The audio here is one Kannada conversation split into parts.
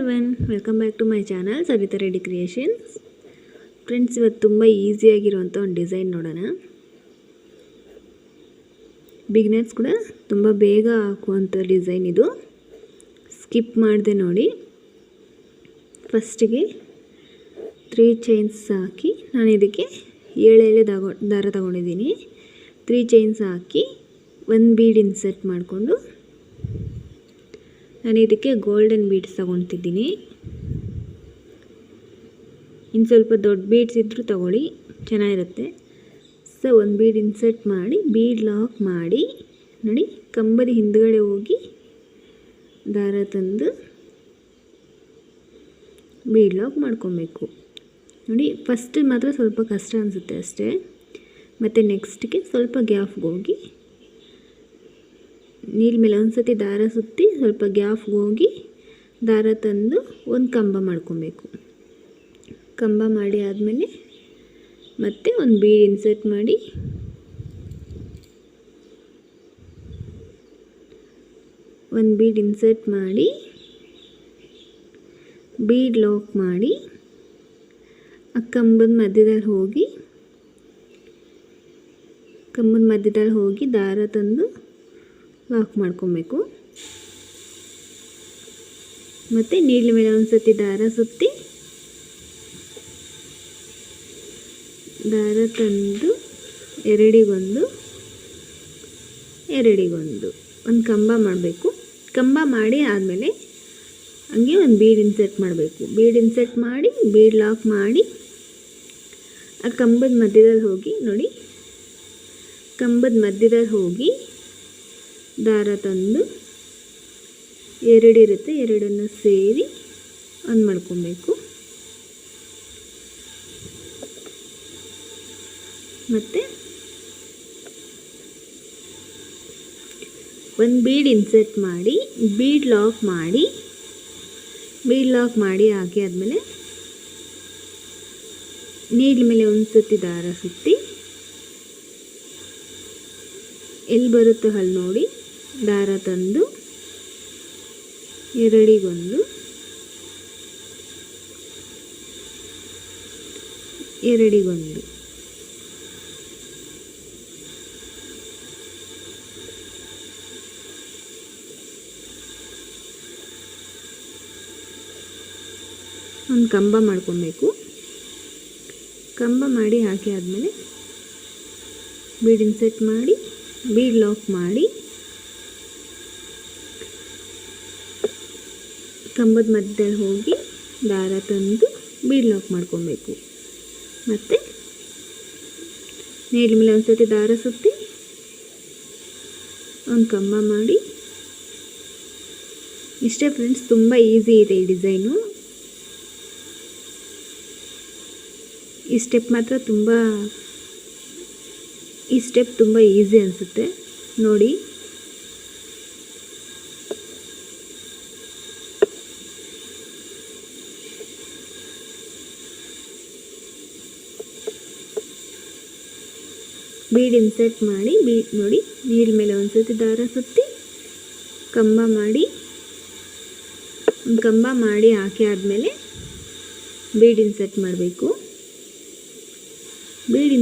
Everyone, welcome back to my channel Sarita Reddy creations. Friends, ಇವತ್ತು ತುಂಬ ಈಸಿಯಾಗಿರುವಂಥ ಒಂದು ಡಿಸೈನ್ ನೋಡೋಣ. ಬಿಗಿನರ್ಸ್ ಕೂಡ ತುಂಬ ಬೇಗ ಹಾಕುವಂಥ ಡಿಸೈನ್ ಇದು. ಸ್ಕಿಪ್ ಮಾಡದೆ ನೋಡಿ. ಫಸ್ಟಿಗೆ 3 ಚೈನ್ಸ್ ಹಾಕಿ, ನಾನು ಇದಕ್ಕೆ 7 ಎಳೆ ದಾರ ತಗೊಂಡಿದ್ದೀನಿ. 3 ಚೈನ್ಸ್ ಹಾಕಿ 1 ಬೀಡ್ ಇನ್ಸರ್ಟ್ ಮಾಡಿಕೊಂಡು ನಾನು ಇದಕ್ಕೆ ಗೋಲ್ಡನ್ ಬೀಡ್ಸ್ ತಗೊತಿದ್ದೀನಿ. ಇನ್ನು ಸ್ವಲ್ಪ ದೊಡ್ಡ ಬೀಡ್ಸ್ ಇದ್ದರೂ ತಗೊಳ್ಳಿ, ಚೆನ್ನಾಗಿರುತ್ತೆ. ಸೊ 1 ಬೀಡ್ ಇನ್ಸರ್ಟ್ ಮಾಡಿ ಬೀಡ್ ಲಾಕ್ ಮಾಡಿ ನೋಡಿ, ಕಂಬದ ಹಿಂದ್ಗಡೆ ಹೋಗಿ ದಾರ ತಂದು ಬೀಡ್ ಲಾಕ್ ಮಾಡ್ಕೊಬೇಕು ನೋಡಿ. ಫಸ್ಟ್ ಮಾತ್ರ ಸ್ವಲ್ಪ ಕಷ್ಟ ಅನಿಸುತ್ತೆ ಅಷ್ಟೇ. ಮತ್ತು ನೆಕ್ಸ್ಟ್ಗೆ ಸ್ವಲ್ಪ ಗ್ಯಾಪ್ಗೆ ಹೋಗಿ ನೀಲ್ ಮೇಲೆ ಒಂದು ಸತಿ ದಾರ ಸುತ್ತಿ ಸ್ವಲ್ಪ ಗ್ಯಾಪ್ಗೆ ಹೋಗಿ ದಾರ ತಂದು ಒಂದು ಕಂಬ ಮಾಡ್ಕೊಬೇಕು. ಕಂಬ ಮಾಡಿ ಆದಮೇಲೆ ಮತ್ತೆ ಒಂದು ಬೀಡ್ ಇನ್ಸರ್ಟ್ ಮಾಡಿ ಬೀಡ್ ಲಾಕ್ ಮಾಡಿ ಆ ಕಂಬದ ಮಧ್ಯದಲ್ಲಿ ಹೋಗಿ ದಾರ ತಂದು ಲಾಕ್ ಮಾಡ್ಕೊಬೇಕು. ಮತ್ತು ನೀಲಿ ಮೇಲೆ ಒಂದು ಸತಿ ದಾರ ಸುತ್ತಿ ದಾರ ತಂದು ಎರಡಿಗೊಂದು ಒಂದು ಕಂಬ ಮಾಡಬೇಕು. ಕಂಬ ಮಾಡಿ ಆದಮೇಲೆ ಹಂಗೆ ಒಂದು ಬೀಡ್ ಇನ್ಸರ್ಟ್ ಮಾಡಬೇಕು. ಬೀಡ್ ಇನ್ಸರ್ಟ್ ಮಾಡಿ ಬೀಡ್ ಲಾಕ್ ಮಾಡಿ ಆ ಕಂಬದ ಮಧ್ಯದಲ್ಲಿ ಹೋಗಿ ನೋಡಿ, ಕಂಬದ ಮಧ್ಯದಲ್ಲಿ ಹೋಗಿ ದಾರ ತಂದು ಎರಡಿರುತ್ತೆ, ಎರಡನ್ನು ಸೇರಿ ಒಂದು ಮಾಡ್ಕೊಬೇಕು. ಮತ್ತು ಒಂದು ಬೀಡ್ ಇನ್ಸರ್ಟ್ ಮಾಡಿ ಬೀಡ್ ಲಾಕ್ ಮಾಡಿ ಹಾಕಿ ಆದಮೇಲೆ ನೀಡ್ಲ್ ಮೇಲೆ ಒಂದು ಸತಿ ದಾರ ಸುತ್ತಿ ಎಲ್ಲಿ ಬರುತ್ತೋ ಅಲ್ಲಿ ನೋಡಿ ದಾರ ತಂದು ಎರಡಿಗೊಂದು ಒಂದು ಕಂಬ ಮಾಡ್ಕೊಬೇಕು. ಕಂಬ ಮಾಡಿ ಹಾಕಿ ಆದಮೇಲೆ ಬೀಡ್ ಇನ್ಸರ್ಟ್ ಮಾಡಿ ಬೀಡ್ ಲಾಕ್ ಮಾಡಿ ಕಂಬದ ಮಧ್ಯದಲ್ಲಿ ಹೋಗಿ ದಾರ ತಂದು ಬೀಡ್ ಲಾಕ್ ಮಾಡ್ಕೊಬೇಕು. ಮತ್ತು ನೇಲ್ ಮೇಲೆ ಒಂದು ಸತಿ ದಾರ ಸುತ್ತಿ ಒಂದು ಕಂಬ ಮಾಡಿ. ಇಷ್ಟೇ ಫ್ರೆಂಡ್ಸ್, ತುಂಬ ಈಸಿ ಇದೆ ಈ ಡಿಸೈನು. ಈ ಸ್ಟೆಪ್ ತುಂಬ ಈಸಿ ಅನಿಸುತ್ತೆ ನೋಡಿ. ಬೀಡ್ ಇನ್ಸರ್ಟ್ ಮಾಡಿ ನೋಡಿ, ನೀಲ್ ಮೇಲೆ ಒಂದು ಸತಿ ದಾರ ಸುತ್ತಿ ಕಂಬ ಮಾಡಿ ಹಾಕಿ ಆದಮೇಲೆ ಬೀಡ್ ಇನ್ಸರ್ಟ್ ಮಾಡಬೇಕು. ಬೀಡ್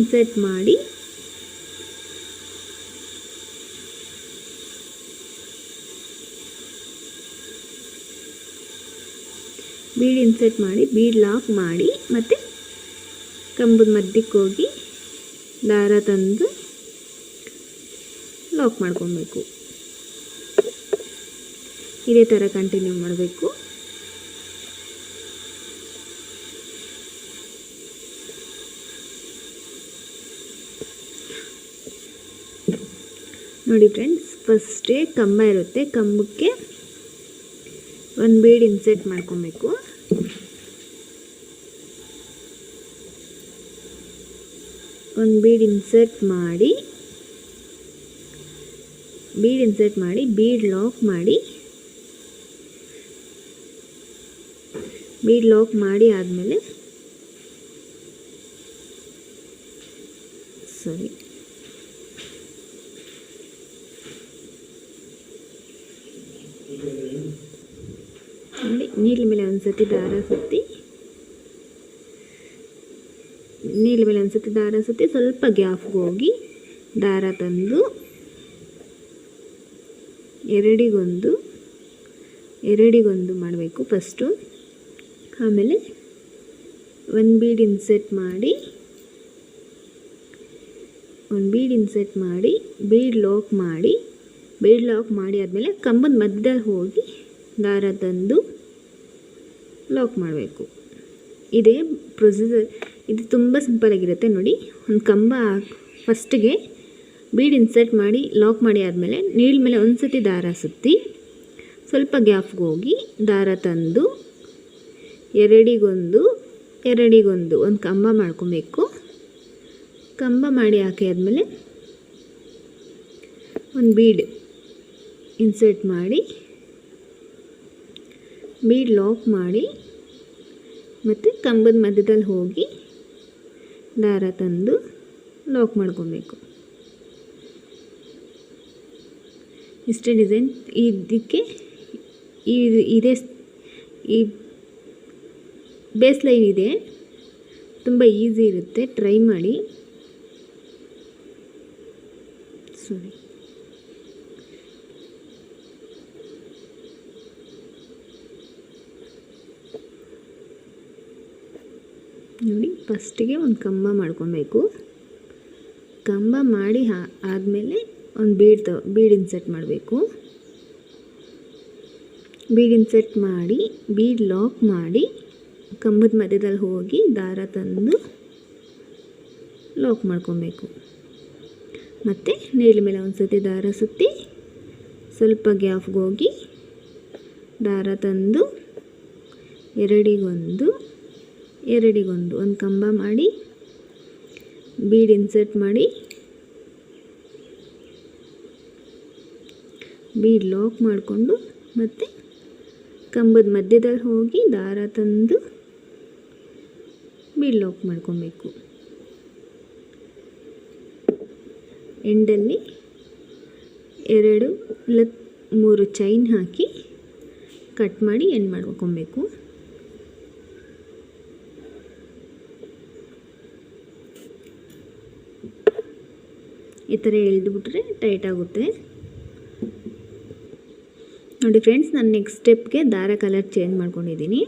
ಇನ್ಸರ್ಟ್ ಮಾಡಿ ಬೀಡ್ ಲಾಕ್ ಮಾಡಿ ಮತ್ತು ಕಂಬದ ಮಧ್ಯಕ್ಕೆ ಹೋಗಿ ದಾರ ತಂದು ಲಾಕ್ ಮಾಡ್ಕೊಬೇಕು. ಇದೇ ಥರ ಕಂಟಿನ್ಯೂ ಮಾಡಬೇಕು. ನೋಡಿ ಫ್ರೆಂಡ್ಸ್, ಫಸ್ಟೇ ಕಂಬ ಇರುತ್ತೆ, ಕಂಬಕ್ಕೆ ಒಂದು ಬೀಡ್ ಇನ್ಸರ್ಟ್ ಮಾಡ್ಕೊಬೇಕು. ಒಂದು ಬೀಡ್ ಇನ್ಸರ್ಟ್ ಮಾಡಿ ಬೀಡ್ ಲಾಕ್ ಮಾಡಿ ಆದಮೇಲೆ ನೋಡಿ ನೀಡ್ಲ್ ಮೇಲೆ ಒಂದು ಸತಿ ದಾರ ಸುತ್ತಿ, ನೀಡ್ಲ್ ಮೇಲೆ ಒಂದು ಸತಿ ದಾರ ಸುತ್ತಿ ಸ್ವಲ್ಪ ಗ್ಯಾಪ್ಗೆ ಹೋಗಿ ದಾರ ತಂದು ಎರಡಿಗೊಂದು ಮಾಡಬೇಕು ಫಸ್ಟು. ಆಮೇಲೆ ಒಂದು ಬೀಡ್ ಇನ್ಸೆಟ್ ಮಾಡಿ ಬೀಡ್ ಲಾಕ್ ಮಾಡಿ ಆದಮೇಲೆ ಕಂಬದ ಮಧ್ಯದಲ್ಲಿ ಹೋಗಿ ದಾರ ತಂದು ಲಾಕ್ ಮಾಡಬೇಕು. ಇದೇ ಪ್ರೊಸೀಜರ್. ಇದು ತುಂಬ ಸಿಂಪಲಾಗಿರುತ್ತೆ ನೋಡಿ. ಒಂದು ಕಂಬ ಫಸ್ಟಿಗೆ ಬೀಡ್ ಇನ್ಸರ್ಟ್ ಮಾಡಿ ಲಾಕ್ ಮಾಡಿ ಆದಮೇಲೆ ನೀಡ್ಲ್ ಮೇಲೆ ಒಂದು ಸತಿ ದಾರ ಸುತ್ತಿ ಸ್ವಲ್ಪ ಗ್ಯಾಪ್ಗೆ ಹೋಗಿ ದಾರ ತಂದು ಎರಡಿಗೊಂದು ಒಂದು ಕಂಬ ಮಾಡ್ಕೊಬೇಕು. ಕಂಬ ಮಾಡಿ ಹಾಕಿ ಆದಮೇಲೆ ಒಂದು ಬೀಡ್ ಇನ್ಸರ್ಟ್ ಮಾಡಿ ಬೀಡ್ ಲಾಕ್ ಮಾಡಿ ಮತ್ತು ಕಂಬದ ಮಧ್ಯದಲ್ಲಿ ಹೋಗಿ ದಾರ ತಂದು ಲಾಕ್ ಮಾಡ್ಕೊಬೇಕು. ಇಷ್ಟೇ ಡಿಸೈನ್. ಇದಕ್ಕೆ ಇದೇ ಈ ಬೇಸ್ ಲೈನ್ ಇದೆ, ತುಂಬ ಈಸಿ ಇರುತ್ತೆ, ಟ್ರೈ ಮಾಡಿ. ನೋಡಿ, ಫಸ್ಟಿಗೆ ಒಂದು ಕಂಬ ಮಾಡ್ಕೊಬೇಕು. ಕಂಬ ಮಾಡಿ ಆದಮೇಲೆ ಒಂದು ಬೀಡ್ ಇನ್ಸರ್ಟ್ ಮಾಡಬೇಕು. ಬೀಡ್ ಇನ್ಸರ್ಟ್ ಮಾಡಿ ಬೀಡ್ ಲಾಕ್ ಮಾಡಿ ಕಂಬದ ಮಧ್ಯದಲ್ಲಿ ಹೋಗಿ ದಾರ ತಂದು ಲಾಕ್ ಮಾಡ್ಕೊಬೇಕು. ಮತ್ತು ನೀಡ್ಲ್ ಮೇಲೆ ಒಂದು ಸತಿ ದಾರ ಸುತ್ತಿ ಸ್ವಲ್ಪ ಗ್ಯಾಪ್ಗೆ ಹೋಗಿ ದಾರ ತಂದು ಎರಡಿಗೊಂದು ಒಂದು ಕಂಬ ಮಾಡಿ ಬೀಡ್ ಇನ್ಸರ್ಟ್ ಮಾಡಿ ಬೀಡ್ ಲಾಕ್ ಮಾಡಿಕೊಂಡು ಮತ್ತು ಕಂಬದ ಮಧ್ಯದಲ್ಲಿ ಹೋಗಿ ದಾರ ತಂದು ಬೀಡ್ ಲಾಕ್ ಮಾಡ್ಕೊಬೇಕು. ಎಂಡಲ್ಲಿ 2 ಇಲ್ಲ 3 ಚೈನ್ ಹಾಕಿ ಕಟ್ ಮಾಡಿ ಎಂಡ್ ಮಾಡ್ಕೊಬೇಕು. ಈ ಥರ ಎಳೆದುಬಿಟ್ರೆ ಟೈಟ್ ಆಗುತ್ತೆ ನೋಡಿ ಫ್ರೆಂಡ್ಸ್. ನಾನು ನೆಕ್ಸ್ಟ್ ಸ್ಟೆಪ್ಗೆ ದಾರ ಕಲರ್ ಚೇಂಜ್ ಮಾಡ್ಕೊಂಡಿದ್ದೀನಿ.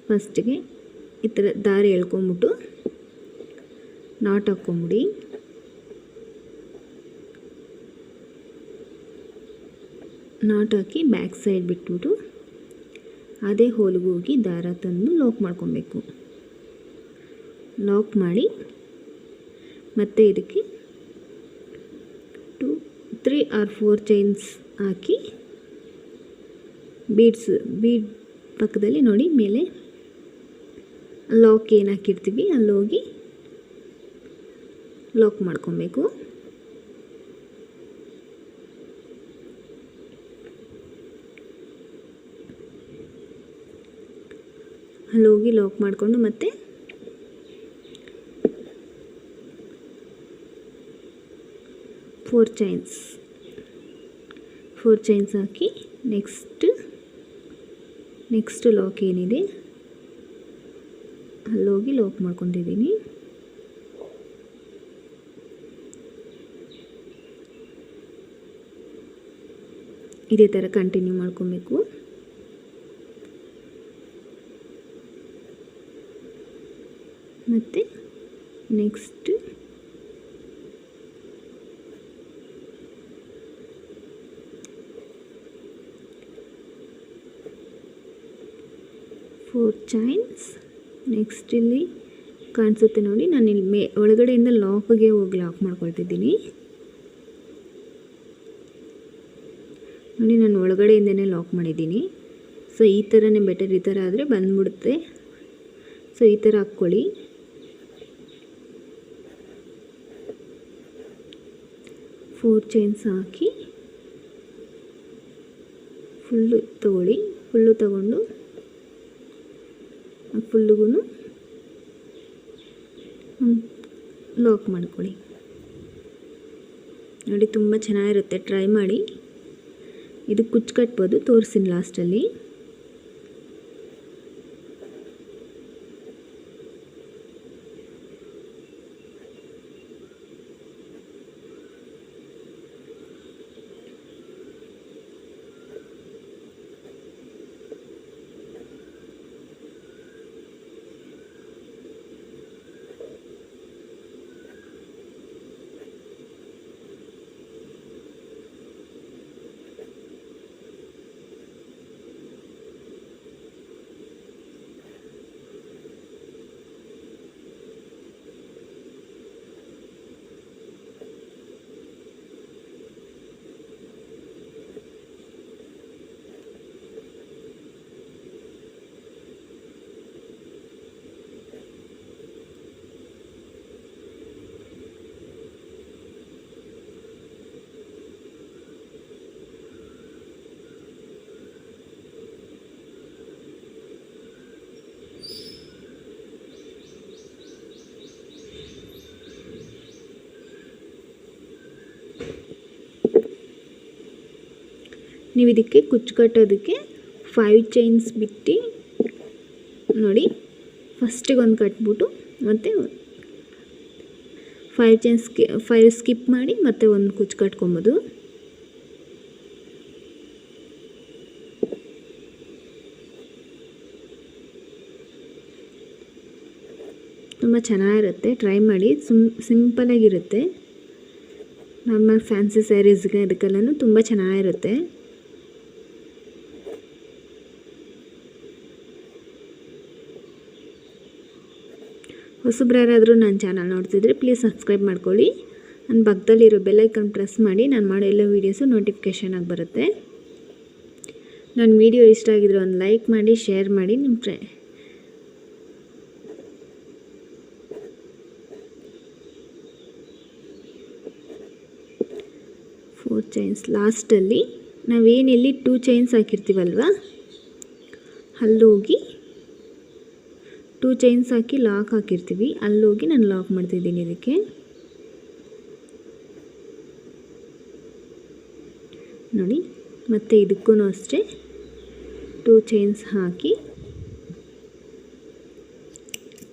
ಫಸ್ಟಿಗೆ ಈ ಥರ ದಾರ ಎಳ್ಕೊಂಬಿಟ್ಟು ನಾಟ್ ಹಾಕ್ಕೊಂಬಿಡಿ. ನಾಟ್ ಹಾಕಿ ಬ್ಯಾಕ್ ಸೈಡ್ ಬಿಟ್ಬಿಟ್ಟು ಅದೇ ಹೋಲ್ಗೆ ಹೋಗಿ ದಾರ ತಂದು ಲಾಕ್ ಮಾಡ್ಕೊಬೇಕು. ಲಾಕ್ ಮಾಡಿ ಮತ್ತು ಇದಕ್ಕೆ 2, 3 or 4 ಚೈನ್ಸ್ ಹಾಕಿ ಬೀಡ್ ಪಕ್ಕದಲ್ಲಿ ನೋಡಿ ಮೇಲೆ ಲಾಕ್ ಏನು ಹಾಕಿರ್ತೀವಿ ಅಲ್ಲೋಗಿ ಲಾಕ್ ಮಾಡ್ಕೊಬೇಕು. ಅಲ್ಲೋಗಿ ಲಾಕ್ ಮಾಡಿಕೊಂಡು ಮತ್ತೆ ಫೋರ್ ಚೈನ್ಸ್ ಹಾಕಿ ನೆಕ್ಸ್ಟ್ ಲಾಕ್ ಏನಿದೆ ಅಲ್ಲೋಗಿ ಲಾಕ್ ಮಾಡ್ಕೊಂಡಿದ್ದೀನಿ. ಇದೇ ಥರ ಕಂಟಿನ್ಯೂ ಮಾಡ್ಕೊಬೇಕು. ಮತ್ತು ನೆಕ್ಸ್ಟ್ ಫೋರ್ ಚೈನ್ಸ್. ನೆಕ್ಸ್ಟ್ ಇಲ್ಲಿ ಕಾಣಿಸುತ್ತೆ ನೋಡಿ, ನಾನು ಇಲ್ಲಿ ಒಳಗಡೆಯಿಂದ ಲಾಕ್ಗೆ ಹೋಗಿ ಲಾಕ್ ಮಾಡ್ಕೊಳ್ತಿದ್ದೀನಿ ನೋಡಿ. ನಾನು ಒಳಗಡೆಯಿಂದನೇ ಲಾಕ್ ಮಾಡಿದ್ದೀನಿ. ಸೊ ಈ ಥರನೇ ಬೆಟರ್. ಈ ಥರ ಆದರೆ ಬಂದ್ಬಿಡುತ್ತೆ. ಸೊ ಈ ಥರ ಹಾಕ್ಕೊಳ್ಳಿ. ಫೋರ್ ಚೈನ್ಸ್ ಹಾಕಿ ಫುಲ್ಲು ತಗೊಳ್ಳಿ. ಫುಲ್ಲು ತಗೊಂಡು ಫುಲ್ಲಿಗೂ ಲಾಕ್ ಮಾಡ್ಕೊಳ್ಳಿ ನೋಡಿ. ತುಂಬ ಚೆನ್ನಾಗಿರುತ್ತೆ, ಟ್ರೈ ಮಾಡಿ. ಇದು ಕುಚ್ಚು ಕಟ್ಬೋದು, ತೋರಿಸ್ತೀನಿ ಲಾಸ್ಟಲ್ಲಿ. ನೀವು ಇದಕ್ಕೆ ಕುಚ್ಚು ಕಟ್ಟೋದಕ್ಕೆ 5 ಚೈನ್ಸ್ ಬಿಟ್ಟು ನೋಡಿ, ಫಸ್ಟಿಗೆ ಒಂದು ಕಟ್ಬಿಟ್ಟು ಮತ್ತು 5 ಸ್ಕಿಪ್ ಮಾಡಿ ಮತ್ತೆ ಒಂದು ಕುಚ್ಚು ಕಟ್ಕೊಬೋದು. ತುಂಬ ಚೆನ್ನಾಗಿರುತ್ತೆ, ಟ್ರೈ ಮಾಡಿ. ಸಿಂಪಲಾಗಿರುತ್ತೆ. ನಾರ್ಮಲ್ ಫ್ಯಾನ್ಸಿ ಸ್ಯಾರೀಸ್ಗೆ ಅದಕ್ಕೆಲ್ಲನೂ ತುಂಬ ಚೆನ್ನಾಗಿರುತ್ತೆ. ಹೊಸಬ್ರು ಯಾರಾದರೂ ನನ್ನ ಚಾನಲ್ ನೋಡ್ತಿದ್ರೆ ಪ್ಲೀಸ್ ಸಬ್ಸ್ಕ್ರೈಬ್ ಮಾಡ್ಕೊಳ್ಳಿ. ನನ್ನ ಪಕ್ಕದಲ್ಲಿರೋ ಬೆಲ್ ಐಕಾನ್ ಪ್ರೆಸ್ ಮಾಡಿ, ನಾನು ಮಾಡೋ ಎಲ್ಲ ವೀಡಿಯೋಸು ನೋಟಿಫಿಕೇಷನ್ ಆಗಿ ಬರುತ್ತೆ. ನನ್ನ ವೀಡಿಯೋ ಇಷ್ಟ ಆಗಿದ್ರೆ ಒಂದು ಲೈಕ್ ಮಾಡಿ, ಶೇರ್ ಮಾಡಿ. ನಿಮ್ಮ 4 ಚೈನ್ಸ್ ಲಾಸ್ಟಲ್ಲಿ ನಾವೇನಿಲ್ಲಿ 2 ಚೈನ್ಸ್ ಹಾಕಿರ್ತೀವಲ್ವ, ಅಲ್ಲೋಗಿ 2 ಚೈನ್ಸ್ ಹಾಕಿ ಲಾಕ್ ಹಾಕಿರ್ತೀವಿ, ಅಲ್ಲೋಗಿ ನಾನು ಲಾಕ್ ಮಾಡ್ತಿದ್ದೀನಿ ಇದಕ್ಕೆ. ನೋಡಿ, ಮತ್ತು ಇದಕ್ಕೂ ಅಷ್ಟೇ 2 ಚೈನ್ಸ್ ಹಾಕಿ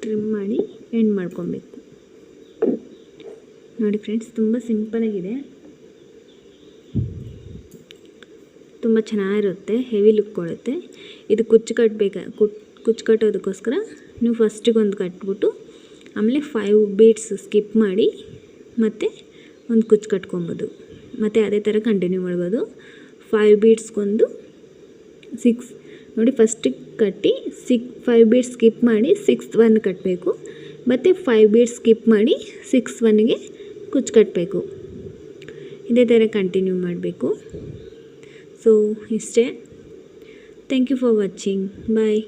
ಟ್ರಿಮ್ ಮಾಡಿ ಎಂಡ್ ಮಾಡ್ಕೊಬೇಕು. ನೋಡಿ ಫ್ರೆಂಡ್ಸ್, ತುಂಬ ಸಿಂಪಲಾಗಿದೆ, ತುಂಬ ಚೆನ್ನಾಗಿರುತ್ತೆ, ಹೆವಿ ಲುಕ್ ಕೊಡುತ್ತೆ. ಇದು ಕುಚ್ಚು ಕಟ್ಟೋದಕ್ಕೋಸ್ಕರ ನೀವು ಫಸ್ಟಿಗೆ ಒಂದು ಕಟ್ಬಿಟ್ಟು ಆಮೇಲೆ 5 ಬೀಡ್ಸ್ ಸ್ಕಿಪ್ ಮಾಡಿ ಮತ್ತು ಒಂದು ಕುಚ್ಚು ಕಟ್ಕೊಬೋದು. ಮತ್ತು ಅದೇ ಥರ ಕಂಟಿನ್ಯೂ ಮಾಡ್ಬೋದು. 5 ಬೀಡ್ಸ್ಗೊಂದು 6 ನೋಡಿ, ಫಸ್ಟಿಗೆ ಕಟ್ಟಿ 5 ಬೀಡ್ಸ್ ಸ್ಕಿಪ್ ಮಾಡಿ 6th ಒನ್ ಕಟ್ಟಬೇಕು. ಮತ್ತು 5 ಬೀಡ್ಸ್ ಸ್ಕಿಪ್ ಮಾಡಿ 6th ಒನ್ಗೆ ಕುಚ್ಚು ಕಟ್ಟಬೇಕು. ಇದೇ ಥರ ಕಂಟಿನ್ಯೂ ಮಾಡಬೇಕು. ಸೊ ಇಷ್ಟೇ. Thank you for watching. Bye.